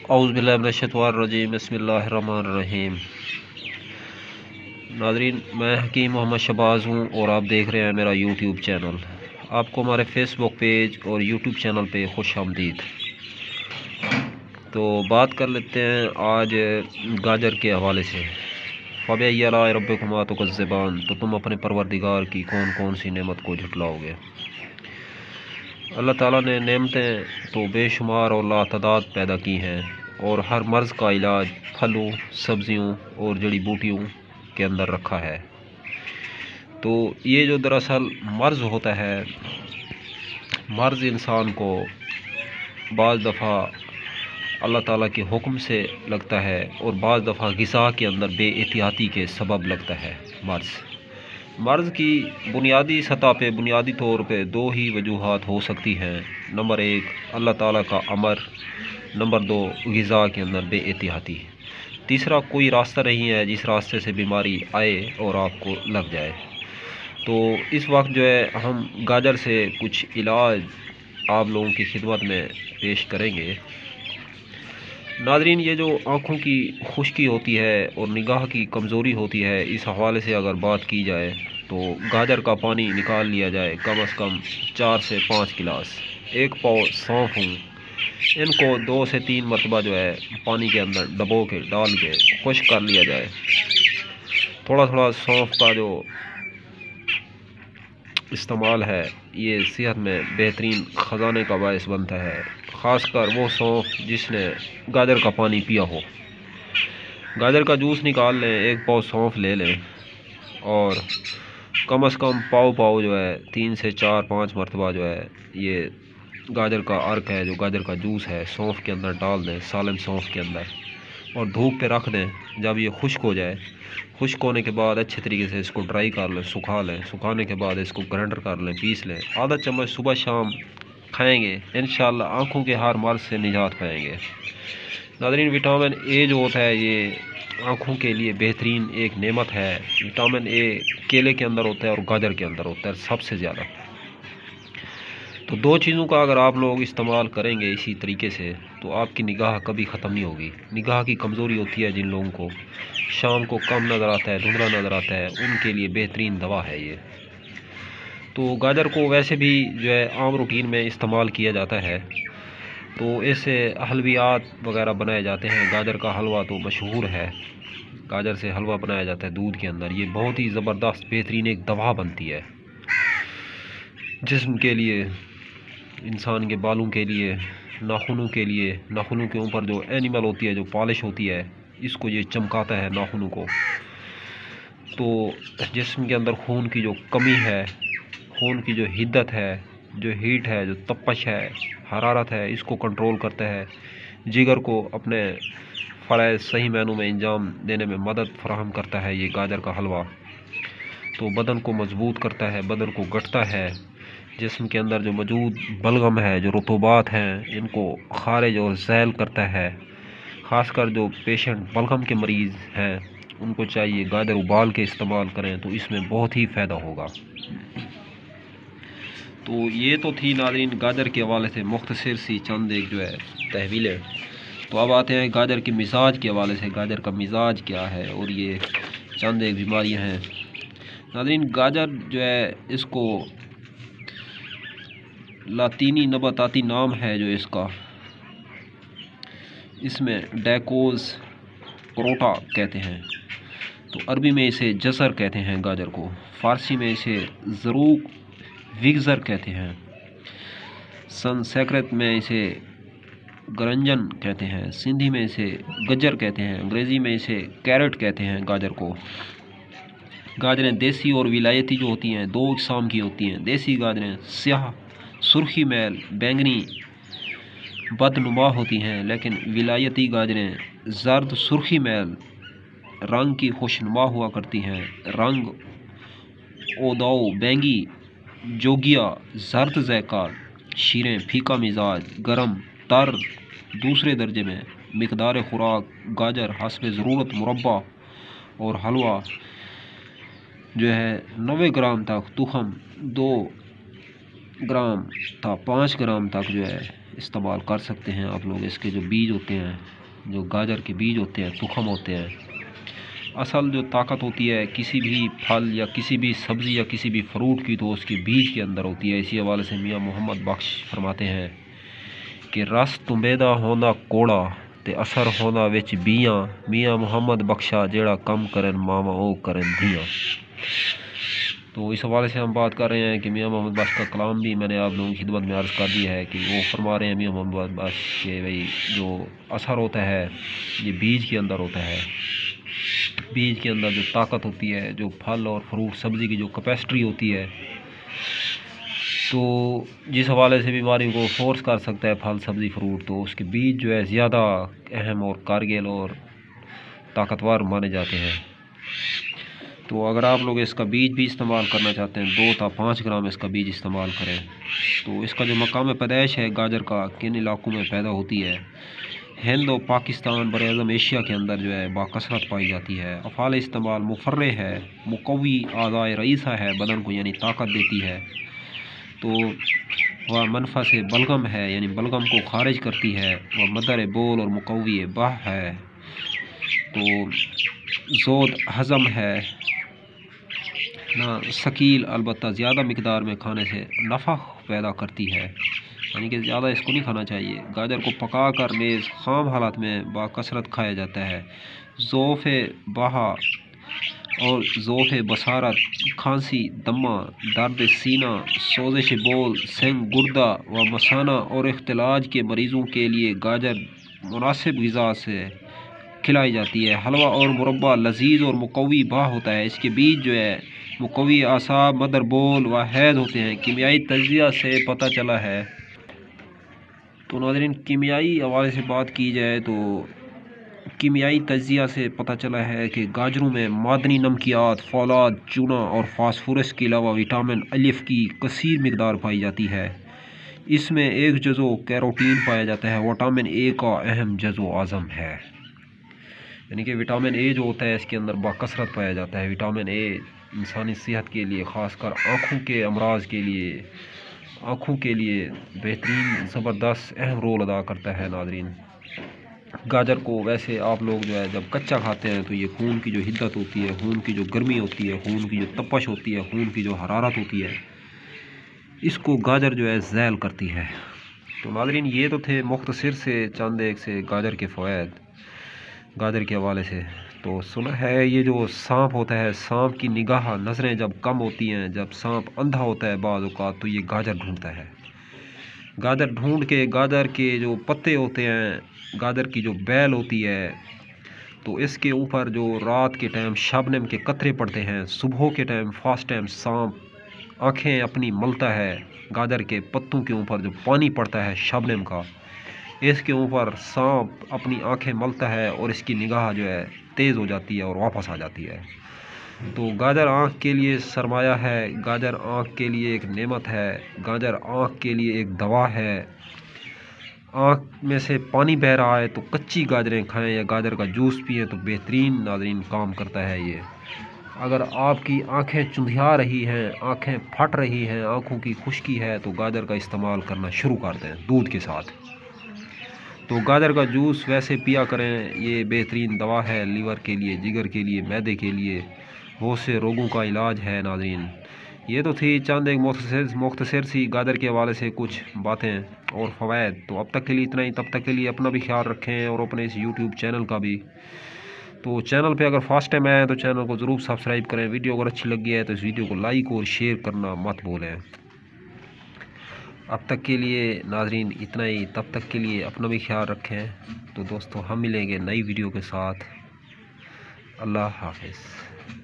औज़ु बिल्लाहि मिनश्शैतानिर्रजीम बिस्मिल्लाहिर्रहमानिर्रहीम। नाज़रीन, मैं हकीम मोहम्मद शहबाज़ हूँ और आप देख रहे हैं मेरा यूट्यूब चैनल। आपको हमारे फेसबुक पेज और यूट्यूब चैनल पे खुश आमदीद। तो बात कर लेते हैं आज गाजर के हवाले से। फ़बिअय्यि आलाइ रब्बिकुमा तुकज़्ज़िबान, तो तुम अपने परवरदिगार की कौन कौन सी नेमत को झुटलाओगे। अल्लाह ताला ने नेमतें तो बेशुमार और लातदाद पैदा की हैं और हर मर्ज़ का इलाज फलों, सब्ज़ियों और जड़ी बूटियों के अंदर रखा है। तो ये जो दरअसल मर्ज़ होता है, मर्ज़ इंसान को बाज़ दफ़ा अल्लाह ताला के हुक्म से लगता है और बाज़ दफ़ा ग़िज़ा के अंदर बेएहतियाती के सबब लगता है। मर्ज़ की बुनियादी सतह पे बुनियादी तौर पे दो ही वजूहात हो सकती हैं। नंबर एक, अल्लाह ताला का अमर। नंबर दो, ग़िज़ा के अंदर बेएहतियाती। तीसरा कोई रास्ता नहीं है जिस रास्ते से बीमारी आए और आपको लग जाए। तो इस वक्त जो है हम गाजर से कुछ इलाज आप लोगों की खिदमत में पेश करेंगे। नाज़रीन, ये जो आँखों की खुश्की होती है और निगाह की कमज़ोरी होती है, इस हवाले से अगर बात की जाए तो गाजर का पानी निकाल लिया जाए कम से कम 4 से 5 गिलास। एक पाव सौंफ हूँ, इनको 2 से 3 मरतबा जो है पानी के अंदर डबो के डाल के खुश्क कर लिया जाए। थोड़ा थोड़ा सौंफ का जो इस्तेमाल है ये सेहत में बेहतरीन ख़जाने का बायस बनता है, ख़ासकर वो सौंफ जिसने गाजर का पानी पिया हो। गाजर का जूस निकाल लें, एक पाव सौंफ ले लें और कम से कम पाव जो है 3 से 4-5 मरतबा जो है ये गाजर का अर्क है, जो गाजर का जूस है, सौंफ के अंदर डाल दें, सालन सौंफ के अंदर, और धूप पे रख दें। जब ये खुश्क हो जाए, खुश्क होने के बाद अच्छे तरीके से इसको ड्राई कर लें, सुखा लें। सुखाने के बाद इसको ग्राइंडर कर लें, पीस लें। आधा चम्मच सुबह शाम खाएंगे, इंशाल्लाह आँखों के हर मर्ज़ से निजात पाएंगे। नाज़रीन, विटामिन ए जो होता है ये आँखों के लिए बेहतरीन एक नेमत है। विटामिन ए केले के अंदर होता है और गाजर के अंदर होता है सबसे ज़्यादा। तो दो चीज़ों का अगर आप लोग इस्तेमाल करेंगे इसी तरीके से तो आपकी निगाह कभी ख़त्म नहीं होगी। निगाह की कमज़ोरी होती है जिन लोगों को, शाम को कम नज़र आता है, धुंधला नज़र आता है, उनके लिए बेहतरीन दवा है ये। तो गाजर को वैसे भी जो है आम रूटीन में इस्तेमाल किया जाता है, तो इससे हलवियात वगैरह बनाए जाते हैं। गाजर का हलवा तो मशहूर है, गाजर से हलवा बनाया जाता है दूध के अंदर। ये बहुत ही ज़बरदस्त बेहतरीन एक दवा बनती है जिस्म के लिए, इंसान के बालों के लिए, नाखूनों के लिए। नाखूनों के ऊपर जो एनिमल होती है, जो पॉलिश होती है, इसको ये चमकाता है नाखूनों को। तो जिस्म के अंदर खून की जो कमी है, खून की जो हिद्दत है, जो हीट है, जो तपश है, हरारत है, इसको कंट्रोल करता है। जिगर को अपने फ़राइज़ सही मायनों में अंजाम देने में मदद फराहम करता है ये गाजर का हलवा। तो बदन को मजबूत करता है, बदन को गठता है। जिस्म के अंदर जो मौजूद बलगम है, जो रतूबात हैं, इनको खारिज और ज़ैल करता है। ख़ासकर जो पेशेंट बलगम के मरीज़ हैं उनको चाहिए गाजर उबाल के इस्तेमाल करें, तो इसमें बहुत ही फ़ायदा होगा। तो ये तो थी नाज़रीन गाजर के हवाले से मुख्तसर सी चंद एक जो है तहवीलें। तो अब आते हैं गाजर के मिजाज के हवाले से। गाजर का मिजाज क्या है और ये चंद एक बीमारियाँ हैं। नाज़रीन, गाजर जो है इसको लातीनी नबाताती नाम है जो इसका, इसमें डैकोस क्रोटा कहते हैं। तो अरबी में इसे जसर कहते हैं गाजर को, फ़ारसी में इसे ज़रूक विगज़र कहते हैं, संस्कृत में इसे गरंजन कहते हैं, सिंधी में इसे गज्जर कहते हैं, अंग्रेज़ी में इसे कैरेट कहते हैं गाजर को। गाजरें देसी और विलायती जो होती हैं दो किस्म की होती हैं। देसी गाजरें स्याह सुर्खी मैल बैंगनी बदनुमा होती हैं, लेकिन विलायती गाजरें जर्द सुर्खी मैल रंग की खुशनुमा हुआ करती हैं। रंग ओदाओ बैंगी जोगिया जर्द ज़ैका, शीरें फीका मिजाज, गरम तर दूसरे दर्जे में। मिकदार खुराक गाजर हस्ब ज़रूरत मुरब्बा और हलवा जो है 90 ग्राम तक, तुखम 2 ग्राम था 5 ग्राम तक जो है इस्तेमाल कर सकते हैं आप लोग। इसके जो बीज होते हैं, जो गाजर के बीज होते हैं, तुखम होते हैं, असल जो ताकत होती है किसी भी फल या किसी भी सब्ज़ी या किसी भी फ्रूट की, तो उसके बीज के अंदर होती है। इसी हवाले से मियाँ मोहम्मद बख्श फरमाते हैं कि रस तुम्बेदा होना कोड़ा ते असर होना विच बियाँ, मियाँ मोहम्मद बख्शा जेड़ा कम करन मामा ओ करन धियाँ। तो इस हवाले से हम बात कर रहे हैं कि मियाँ मोहम्मद बख्श का कलाम भी मैंने आप लोगों की खिदमत में अर्ज़ कर दी है कि वो फरमा रहे हैं मियाँ मोहम्मद बख्श के भाई जो असर होता है ये बीज के अंदर होता है। बीज के अंदर जो ताकत होती है, जो फल और फ्रूट सब्ज़ी की जो कैपेसिटी होती है, तो जिस हवाले से बीमारियों को फोर्स कर सकता है फल सब्ज़ी फ्रूट, तो उसके बीज जो है ज़्यादा अहम और कारगर और ताकतवर माने जाते हैं। तो अगर आप लोग इसका बीज भी इस्तेमाल करना चाहते हैं, 2 था 5 ग्राम इसका बीज इस्तेमाल करें। तो इसका जो मकाम पैदाइश है गाजर का, किन इलाकों में पैदा होती है, हिंद और पाकिस्तान बरअज़म एशिया के अंदर जो है बाकसरत पाई जाती है। अफ़ाल इस्तेमाल मुफर्रे है, मुकव्वी आज़ाए रईसा है, बदन को यानी ताकत देती है। तो वह मनफा से बलगम है, यानी बलगम को खारिज करती है। वह मदर बोल और मुकव्वी बाह है। तो ज़ोद हज़म है ना, शकील अलबत्ता ज़्यादा मकदार में खाने से नफ़ा पैदा करती है, यानी कि ज़्यादा इसको नहीं खाना चाहिए। गाजर को पका कर नेज़ खाम हालत में बाकसरत खाया जाता है। ज़ोफ़ बहा और ज़ोफ़ बसारत, खांसी, दमा, दर्द सीना, सोजिश बोल, सिंग, गुर्दा व मसाना और इख्तिलाज के मरीज़ों के लिए गाजर मुनासिब ग़िज़ा से खिलाई जाती है। हलवा और मुरब्बा लजीज और मुकव्वी बाह होता है। इसके बीज जो है मुकव्वी आसाब, मदर बोल व हैज़ होते हैं। कीमियाई तज्ज़िया से पता चला है। तो नाज़रीन, कीमियाई हवाले से बात की जाए तो कीमियाई तज्ज़िया से पता चला है कि गाजरों में मादनी नमकियात, फौलाद, चूना और फास्फोरस के अलावा विटामिन अलिफ की कसीर मिकदार पाई जाती है। इसमें एक जज़ो कैरोटीन पाया जाता है, विटामिन ए का अहम जज़ो आज़म है। यानी कि विटामिन ए जो होता है इसके अंदर बाकसरत पाया जाता है। विटामिन ए इंसानी सेहत के लिए, ख़ासकर आँखों के अमराज के लिए, आँखों के लिए बेहतरीन ज़बरदस्त अहम रोल अदा करता है। नाज़रीन, गाजर को वैसे आप लोग जो है जब कच्चा खाते हैं तो ये खून की जो हिद्दत होती है, खून की जो गर्मी होती है, खून की जो तपश होती है, खून की जो हरारत होती है, इसको गाजर जो है ज़ैल करती है। तो नाज़रीन, ये तो थे मुख्तसर से चंद एक से गाजर के फ़वाइद गाजर के हवाले से। तो सुना है ये जो सांप होता है, सांप की निगाह नज़रें जब कम होती हैं, जब सांप अंधा होता है बाज़ औक़ात, तो ये गाजर ढूंढता है। गाजर ढूंढ के गाजर के जो पत्ते होते हैं, गाजर की जो बैल होती है, तो इसके ऊपर जो रात के टाइम शबनम के कतरे पड़ते हैं, सुबह के टाइम फास्ट टाइम सांप आँखें अपनी मलता है। गाजर के पत्तों के ऊपर जो पानी पड़ता है शबनम का, इसके ऊपर सांप अपनी आंखें मलता है और इसकी निगाह जो है तेज़ हो जाती है और वापस आ जाती है। तो गाजर आँख के लिए सरमाया है, गाजर आँख के लिए एक नेमत है, गाजर आँख के लिए एक दवा है। आँख में से पानी बह रहा है तो कच्ची गाजरें खाएं या गाजर का जूस पिएं तो बेहतरीन नाज़रीन काम करता है ये। अगर आपकी आंखें चुंधिया रही हैं, आंखें फट रही हैं, आँखों की खुश्की है, तो गाजर का इस्तेमाल करना शुरू कर दें दूध के साथ। तो गाजर का जूस वैसे पिया करें, ये बेहतरीन दवा है लीवर के लिए, जिगर के लिए, मैदे के लिए, बहुत से रोगों का इलाज है। नाज़रीन, ये तो थी चंद एक मुख्तसर सी गाजर के हवाले से कुछ बातें और फ़वाइद। तो अब तक के लिए इतना ही। तब तक के लिए अपना भी ख्याल रखें और अपने इस यूट्यूब चैनल का भी। तो चैनल पे अगर फर्स्ट टाइम आए हैं तो चैनल को ज़रूर सब्सक्राइब करें। वीडियो अगर अच्छी लगी है तो इस वीडियो को लाइक और शेयर करना मत भूलें। अब तक के लिए नाज़रीन इतना ही। तब तक के लिए अपना भी ख्याल रखें। तो दोस्तों, हम मिलेंगे नई वीडियो के साथ। अल्लाह हाफ़िज़।